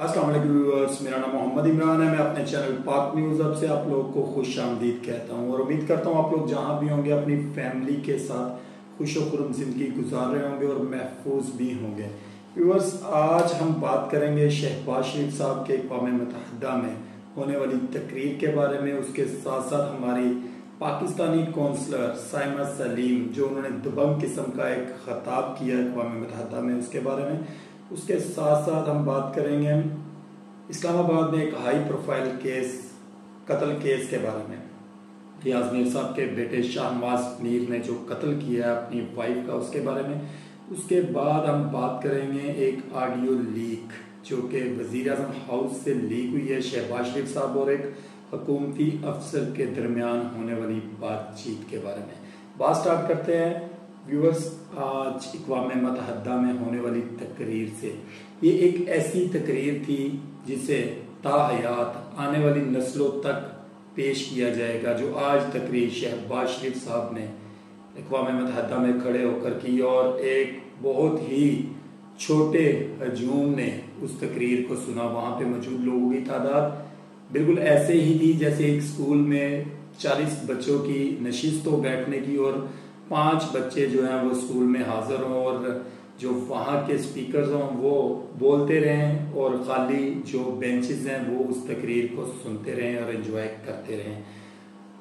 अस्सलाम वालेकुम व्यूअर्स, मेरा नाम मोहम्मद इमरान है। मैं अपने चैनल पाक न्यूज़ अब से आप लोगों को खुश आमदीद कहता हूं और उम्मीद करता हूं आप लोग जहां भी होंगे अपनी फैमिली के साथ खुश व खुर्रम जिंदगी गुजार रहे होंगे और महफूज भी होंगे। व्यूअर्स, आज हम बात करेंगे शहबाज शरीफ साहब के अक़वाम मुत्तहिदा में होने वाली तकरीर के बारे में। उसके साथ साथ हमारी पाकिस्तानी कौंसलर साइमा सलीम, जो उन्होंने दबंग किस्म का एक खिताब किया अक़वाम मुत्तहिदा में, उसके बारे में। उसके साथ साथ हम बात करेंगे इस्लामाबाद में एक हाई प्रोफाइल केस, कत्ल केस के बारे में। रियाज मीर साहब के बेटे शाहनवाज मीर ने जो कत्ल किया है अपनी वाइफ का, उसके बारे में। उसके बाद हम बात करेंगे एक ऑडियो लीक जो कि वज़ीर आज़म हाउस से लीक हुई है शहबाज शरीफ साहब और एक हुकूमती अफसर के दरमियान होने वाली बातचीत के बारे में। बात स्टार्ट करते हैं व्यूअर्स आज अक़वाम मुत्तहिदा में होने वाली तकरीर से। ये एक ऐसी तकरीर थी जिसे ताहयात आने वाली नस्लों तक पेश किया जाएगा, जो आज तकरीर शहबाज शरीफ साहब ने अक़वाम मुत्तहिदा में खड़े होकर की और एक बहुत ही छोटे हजूम ने उस तकरीर को सुना। वहाँ पे मौजूद लोगों की तादाद बिल्कुल ऐसे ही थी जैसे एक स्कूल में 40 बच्चों की नशिस्त हो बैठने की और 5 बच्चे जो हैं वो स्कूल में हाजिर हों और जो वहाँ के स्पीकर्स हों वो बोलते रहें और खाली जो बेंचेस हैं वो उस तकरीर को सुनते रहें और एंजॉय करते रहें।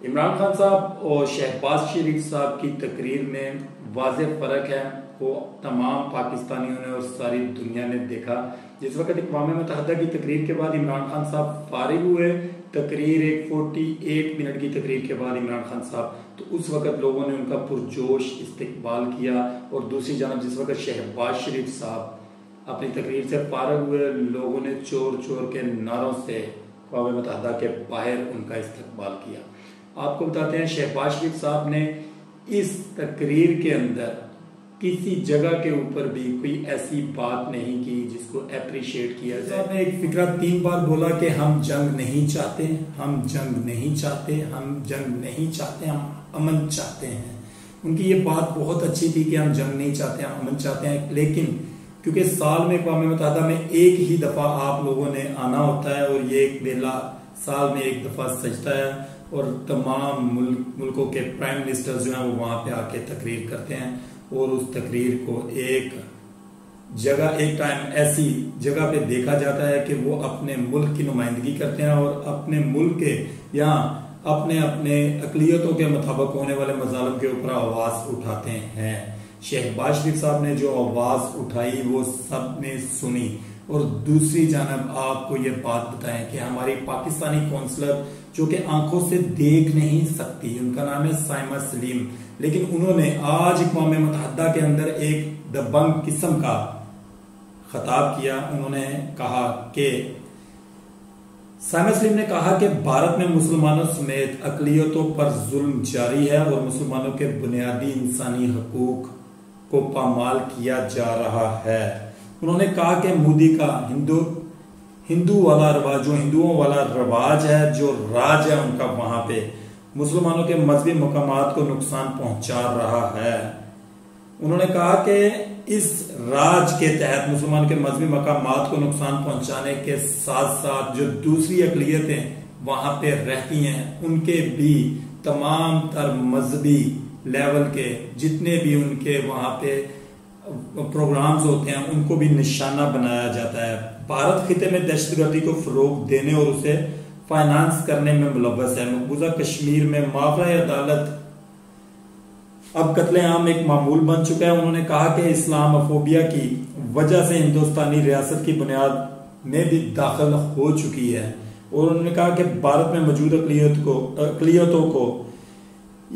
इमरान खान साहब और शहबाज शरीफ साहब की तकरीर में वाज़ेह फ़र्क है, वो तमाम पाकिस्तानियों ने और सारी दुनिया ने देखा। जिस वक्त अक़वाम मुत्तहिदा की तकरीर के बाद इमरान खान साहब फारिग हुए, तकरीर एक 48 मिनट की तकरीर के बाद इमरान खान साहब, तो उस वक्त लोगों ने उनका पुरजोश इस्तकबाल किया। और दूसरी जानब जिस वक्त शहबाज शरीफ साहब अपनी तकरीर से फारिग हुए, लोगों ने चोर चोर के नारों से अक़वाम मुत्तहिदा के बाहर उनका इस्तकबाल किया। आपको बताते हैं शहबाज शरीफ साहब ने इस तकरीर के अंदर किसी जगह के ऊपर भी कोई ऐसी बात नहीं की जिसको अप्रिशिएट किया जाए। आपने एक फिक्रा 3 बार बोला कि हम जंग नहीं चाहते, हम जंग नहीं चाहते, हम जंग नहीं चाहते, हम अमन चाहते हैं। उनकी ये बात बहुत अच्छी थी कि हम जंग नहीं चाहते, हम अमन चाहते हैं। लेकिन क्योंकि साल में अक़वाम मुत्तहिदा में एक ही दफा आप लोगों ने आना होता है और ये एक बेला साल में एक दफा सजता है और तमाम मुल्कों के प्राइम मिनिस्टर जो हैं वो वहां पे आके तकरीर करते हैं और उस तकरीर को एक जगह, एक टाइम ऐसी जगह पे देखा जाता है कि वो अपने मुल्क की नुमाइंदगी करते हैं और अपने मुल्क के या अपने अपने अक़लियतों के मुताबिक होने वाले मज़ालिम के ऊपर आवाज उठाते हैं। शहबाज शरीफ साहब ने जो आवाज उठाई वो सब ने सुनी। और दूसरी जानब आपको ये बात बताएं कि हमारी पाकिस्तानी कौंसलर जो कि आंखों से देख नहीं सकती, उनका नाम है साइमा सलीम, लेकिन उन्होंने आज अक़वाम मुत्तहिदा के अंदर एक दबंग किस्म का खिताब किया। उन्होंने कहा कि साइमा सलीम ने कहा कि भारत में मुसलमानों समेत अक़लियतों पर जुल्म जारी है और मुसलमानों के बुनियादी इंसानी हकूक को पामाल किया जा रहा है। उन्होंने कहा कि मोदी का हिंदू वाला रवाज, जो हिंदुओं वाला रवाज है, जो राज है उनका, वहां पे मुसलमानों के मजहबी मकामात को नुकसान पहुंचा रहा है। उन्होंने कहा कि इस राज के तहत मुसलमान के मजहबी मकामात को नुकसान पहुंचाने के साथ साथ जो दूसरी अक़लियतें वहां पे रहती हैं उनके भी तमाम तर मजहबी लेवल के जितने भी उनके वहां पे प्रोग्राम्स होते हैं उनको भी निशाना बनाया जाता है। भारत खिते में दहशतगर्दी को फरोग देने और उसे फाइनेंस करने में मुलव्वस है। मकबूजा कश्मीर में मावरा अदालत अब कत्लेआम एक मामूल बन चुका है। उन्होंने कहा कि इस्लामोफोबिया की वजह से हिंदुस्तानी रियासत की बुनियाद में भी दाखिल हो चुकी है। और उन्होंने कहा कि भारत में मौजूद अक़लियतों को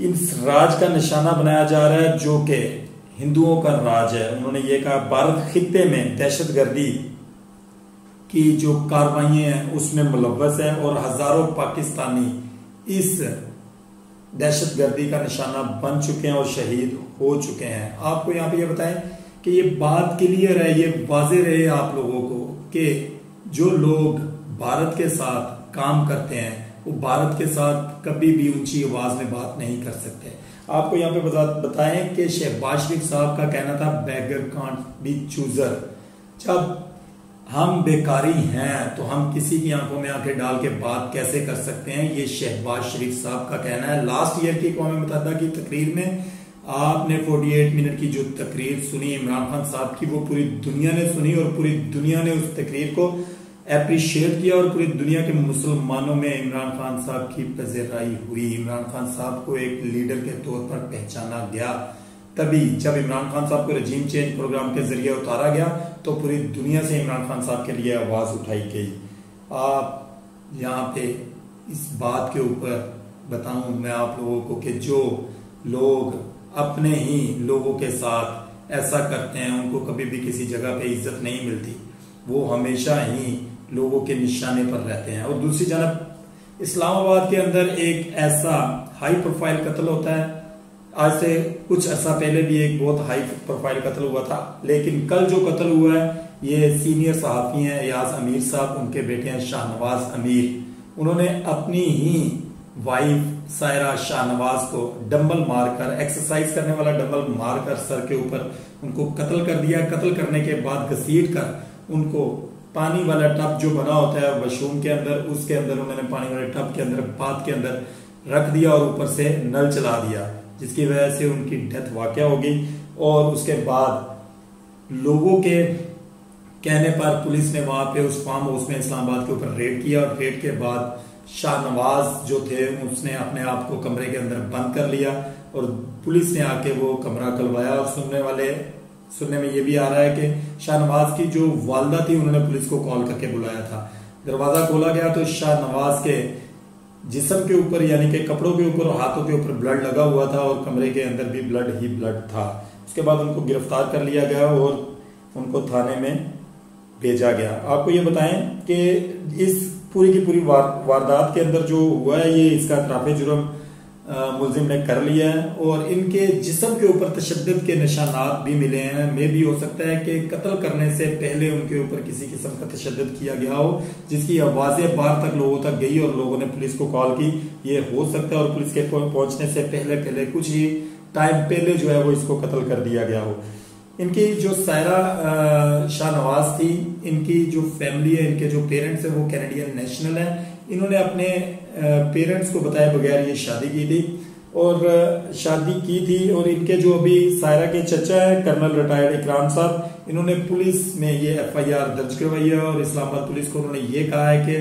इस राज का निशाना बनाया जा रहा है जो कि हिंदुओं का राज है। उन्होंने ये कहा भारत खिते में दहशतगर्दी की जो कार्रवाइयां हैं उसमें मुलव्वस है और हजारों पाकिस्तानी इस दहशतगर्दी का निशाना बन चुके हैं और शहीद हो चुके हैं। आपको यहाँ पे ये बताएं कि ये बात क्लियर है, ये वाज़ेह रहे आप लोगों को कि जो लोग भारत के साथ काम करते हैं वो भारत के साथ कभी भी ऊंची आवाज में बात नहीं कर सकते। आपको यहाँ पे बताएं कि शहबाज शरीफ साहब का कहना था बेगर कांट बी चूजर। जब हम बेकारी हैं तो हम किसी की आंखों में आंखें डाल के बात कैसे कर सकते हैं, ये शहबाज शरीफ साहब का कहना है। लास्ट ईयर की कौम मुत्तहिदा की तकरीर में आपने 48 मिनट की जो तकरीर सुनी इमरान खान साहब की, वो पूरी दुनिया ने सुनी और पूरी दुनिया ने उस तकरीर को अप्रिशिएट किया और पूरी दुनिया के मुसलमानों में इमरान खान साहब की पज़ेराई हुई। इमरान खान साहब को एक लीडर के तौर पर पहचाना गया। तभी जब इमरान खान साहब को रजीम चेंज प्रोग्राम के जरिए उतारा गया तो पूरी दुनिया से इमरान खान साहब के लिए आवाज उठाई गई। आप यहाँ पे इस बात के ऊपर बताऊं मैं आप लोगों को कि जो लोग अपने ही लोगों के साथ ऐसा करते हैं उनको कभी भी किसी जगह पे इज्जत नहीं मिलती, वो हमेशा ही लोगों के निशाने पर रहते हैं। और दूसरी जानब इस्लामाबाद के अंदर एक ऐसा हाई प्रोफाइल कत्ल होता है। आज से कुछ अर्सा पहले भी एक बहुत हाई प्रोफाइल कत्ल हुआ था, लेकिन कल जो कत्ल हुआ है ये सीनियर सहाफी हैं अयाज अमीर साहब, उनके बेटे हैं शाहनवाज अमीर। उन्होंने अपनी ही वाइफ सायरा शाहनवाज को डंबल मारकर, एक्सरसाइज करने वाला डंबल मारकर सर के ऊपर उनको कत्ल कर दिया। कत्ल करने के बाद घसीट कर उनको पानी वाला टब जो बना होता है वॉशरूम के अंदर, उसके अंदर उन्होंने पानी वाले टब के अंदर बाथ के अंदर रख दिया और ऊपर से नल चला दिया, जिसकी वजह से उनकी डेथ वाकया हो गई। और उसके बाद लोगों के कहने पर पुलिस ने वहां पे उस फार्म हाउस में इस्लामाबाद के ऊपर रेड किया और रेड के बाद शाहनवाज जो थे उसने अपने आप को कमरे के अंदर बंद कर लिया और पुलिस ने आके वो कमरा खुलवाया। और सुनने में ये भी आ रहा है कि शाहनवाज की जो वालदा थी उन्होंने पुलिस को कॉल करके बुलाया था। दरवाजा खोला गया तो शाहनवाज के जिस्म के ऊपर यानी कि कपड़ों के ऊपर और हाथों के ऊपर ब्लड लगा हुआ था और कमरे के अंदर भी ब्लड ही ब्लड था। उसके बाद उनको गिरफ्तार कर लिया गया और उनको थाने में भेजा गया। आपको ये बताएं कि इस पूरी की पूरी वारदात के अंदर जो हुआ है ये इसका इतराफ़े जुर्म मुलजिम ने कर लिया है और इनके जिस्म के ऊपर तशद्दुद के निशानात भी मिले हैं। मे भी हो सकता है कि कत्ल करने से पहले उनके ऊपर किसी किस्म का तशद्दुद किया गया हो, जिसकी आवाजें बाहर तक लोगों तक गई और लोगों ने पुलिस को कॉल की। ये हो सकता है और पुलिस के पहुंचने से पहले कुछ ही टाइम पहले जो है वो इसको कत्ल कर दिया गया हो। इनकी जो सायरा शाहनवाज थी, इनकी जो फैमिली है, इनके जो पेरेंट्स है वो कैनेडियन नेशनल है। इन्होंने अपने पेरेंट्स को बताए बगैर ये शादी की थी और इनके जो अभी सायरा के चचा है कर्नल रिटायर्ड इकराम साहब, इन्होंने पुलिस में ये FIR दर्ज करवाई है और इस्लामाबाद पुलिस को उन्होंने ये कहा है कि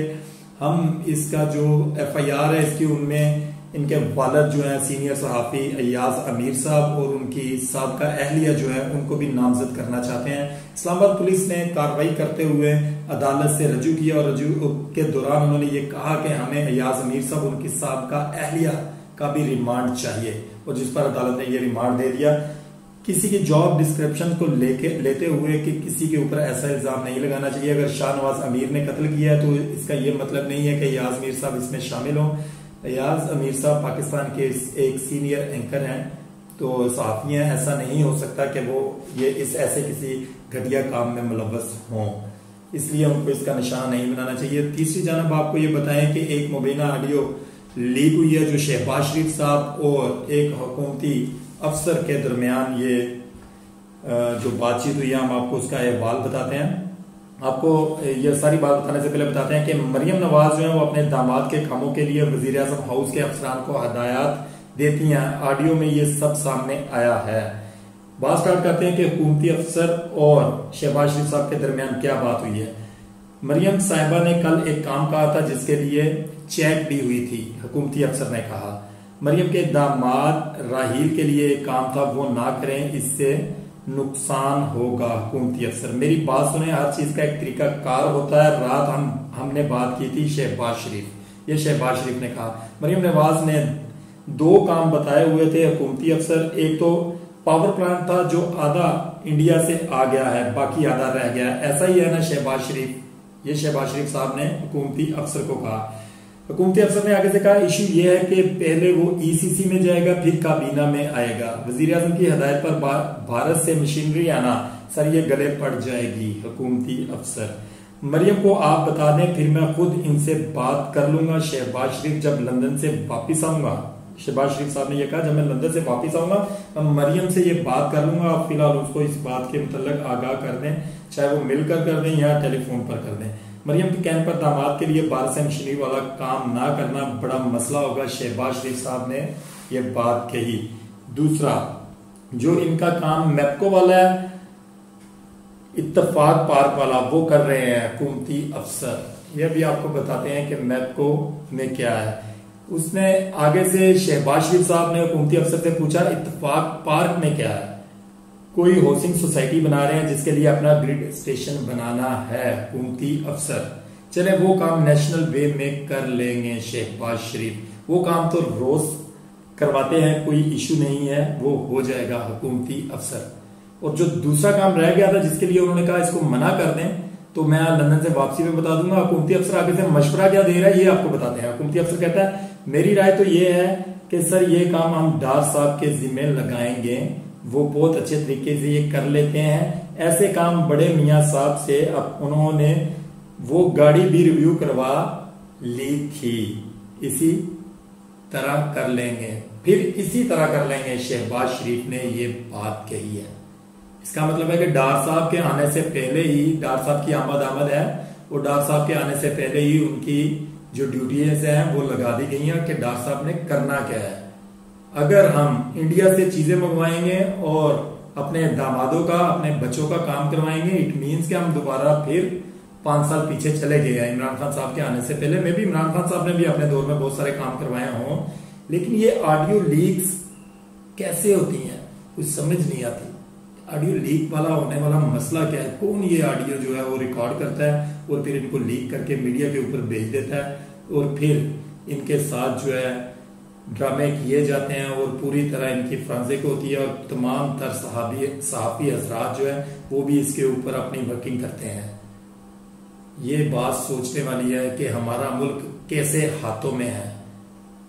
हम इसका जो FIR है इसकी उनमें इनके वालिद जो है सीनियर सहाफी अयाज अमीर साहब और उनकी साबका अहलिया जो है उनको भी नामजद करना चाहते हैं। इस्लामाबाद पुलिस ने कार्रवाई करते हुए अदालत से रजू किया और रजू के दौरान उन्होंने ये कहा कि हमें अयाज अमीर साहब उनकी साबका अहलिया का भी रिमांड चाहिए और जिस पर अदालत ने ये रिमांड दे दिया। किसी की जॉब डिस्क्रिप्शन को लेते हुए कि किसी के ऊपर ऐसा इल्जाम नहीं लगाना चाहिए। अगर शाहनवाज अमीर ने कत्ल किया है तो इसका ये मतलब नहीं है कि अयाज अमीर साहब इसमें शामिल हों। अयाज अमीर साहब पाकिस्तान के एक सीनियर एंकर हैं, तो सहाफी हैं, ऐसा नहीं हो सकता कि वो ये इस ऐसे किसी घटिया काम में मुलव्वस हों, इसलिए उनको इसका निशान नहीं बनाना चाहिए। तीसरी जानब आपको ये बताएं कि एक मुबीना ऑडियो लीक हुई है जो शहबाज शरीफ साहब और एक हुकूमती अफसर के दरमियान ये जो बातचीत हुई है, हम आपको उसका अहवाल बताते हैं। आपको ये सारी बात बताने से पहले बताते हैं कि मरियम नवाज जो है वो अपने दामाद के कामों के लिए वजीर आजम हाउस के अफसरान को हदायत देती हैं। ऑडियो में ये सब सामने आया है। बात स्टार्ट करते हैं कि हुकूमती अफसर और शहबाज शरीफ साहब के दरमियान क्या बात हुई है। मरियम साहिबा ने कल एक काम कहा था जिसके लिए चेक दी हुई थी। हुकूमती अफसर ने कहा मरियम के दामाद राहील के लिए एक काम था, वो ना करें, इससे नुकसान होगा। हुकूमती अफसर मेरी बात सुने, हर चीज का एक तरीका कार होता है। रात हमने बात की थी शहबाज शरीफ, ये शहबाज शरीफ ने कहा मरियम नवाज ने 2 काम बताए हुए थे हुकूमती अफसर। एक तो पावर प्लांट था जो आधा इंडिया से आ गया है, बाकी आधा रह गया है, ऐसा ही है ना शहबाज शरीफ। ये शहबाज शरीफ साहब ने हुकूमती अफसर को कहा। हुकूमती अफसर ने आगे से कहा इशू ये है कि पहले वो ECC में जाएगा फिर काबीना में आएगा। वजीर आजम की हदायत पर भारत से मशीनरी आना सर ये गले पड़ जाएगी। हुकूमती अफसर मरियम को आप बता दें फिर मैं खुद इनसे बात कर लूंगा। शहबाज शरीफ जब लंदन से वापिस आऊंगा शहबाज शरीफ साहब ने यह कहा, जब मैं लंदन से वापस आऊंगा मैं मरियम से ये बात कर लूंगा, आप फिलहाल उसको इस बात के मतलब आगाह कर दें, चाहे वो मिलकर कर दें या टेलीफोन पर कर दें। मरियम के कहने पर दामाद के लिए बारिश मशीनरी वाला काम ना करना बड़ा मसला होगा, शहबाज शरीफ साहब ने ये बात कही। दूसरा, जो इनका काम मैपको वाला है, इत्तेफाक पार्क वाला, वो कर रहे हैं हुकूमती अफसर। यह भी आपको बताते हैं कि मैपको में क्या है। उसने आगे से शहबाज शरीफ साहब ने हुकूमती अफसर से पूछा, इत्तेफाक पार्क में क्या है? कोई हाउसिंग सोसाइटी बना रहे हैं जिसके लिए अपना ग्रिड स्टेशन बनाना है हुकूमती अफसर। चले वो काम नेशनल वे में कर लेंगे शहबाज शरीफ, वो काम तो रोज करवाते हैं, कोई इशू नहीं है, वो हो जाएगा हुकूमती अफसर। और जो दूसरा काम रह गया था जिसके लिए उन्होंने कहा इसको मना कर दें, तो मैं लंदन से वापसी में बता दूंगा। हुकूमती अफसर आगे से मशवरा क्या दे रहा है ये आपको बताते हैं। हुकूमती अफसर कहता है, मेरी राय तो ये है कि सर ये काम हम डार साहब के जिम्मे लगाएंगे, वो बहुत अच्छे तरीके से ये कर लेते हैं। ऐसे काम बड़े मियां साहब से अब उन्होंने वो गाड़ी भी रिव्यू करवा ली थी, इसी तरह कर लेंगे, फिर इसी तरह कर लेंगे। शहबाज शरीफ ने ये बात कही है। इसका मतलब है कि डार साहब के आने से पहले ही, डार साहब की आमद है, और डार साहब के आने से पहले ही उनकी जो ड्यूटीज हैं वो लगा दी गई हैं कि डार साहब ने करना क्या है। अगर हम इंडिया से चीजें मंगवाएंगे और अपने दामादों का, अपने बच्चों का काम करवाएंगे, इट मीन्स कि हम दोबारा फिर 5 साल पीछे चले गए हैं इमरान खान साहब के आने से पहले। में भी इमरान खान साहब ने भी अपने दौर में बहुत सारे काम करवाए हों, लेकिन ये ऑडियो लीक्स कैसे होती हैं कुछ समझ नहीं आती। ऑडियो लीक वाला होने वाला मसला क्या है? कौन ये ऑडियो जो है वो रिकॉर्ड करता है और फिर इनको लीक करके मीडिया के ऊपर भेज देता है, और फिर इनके साथ जो है ड्रामे किए जाते हैं और पूरी तरह इनकी फ्रांसिक होती है, और तमाम तर सहाफी हजरात जो है वो भी इसके ऊपर अपनी वर्किंग करते हैं। ये बात सोचने वाली है कि हमारा मुल्क कैसे हाथों में है।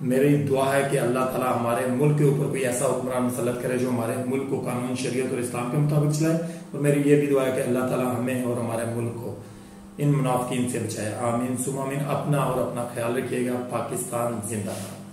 मेरी दुआ है कि अल्लाह ताला हमारे मुल्क के ऊपर कोई ऐसा हुक्मरान मुसल्लत करे जो हमारे मुल्क को कानून, शरीयत और इस्लाम के मुताबिक चलाए, और मेरी ये भी दुआ है कि अल्लाह ताला हमें और हमारे मुल्क को इन मुनाफिकीन से बचाए। आमीन सुम आमीन। अपना और अपना ख्याल रखिएगा। पाकिस्तान जिंदाबाद।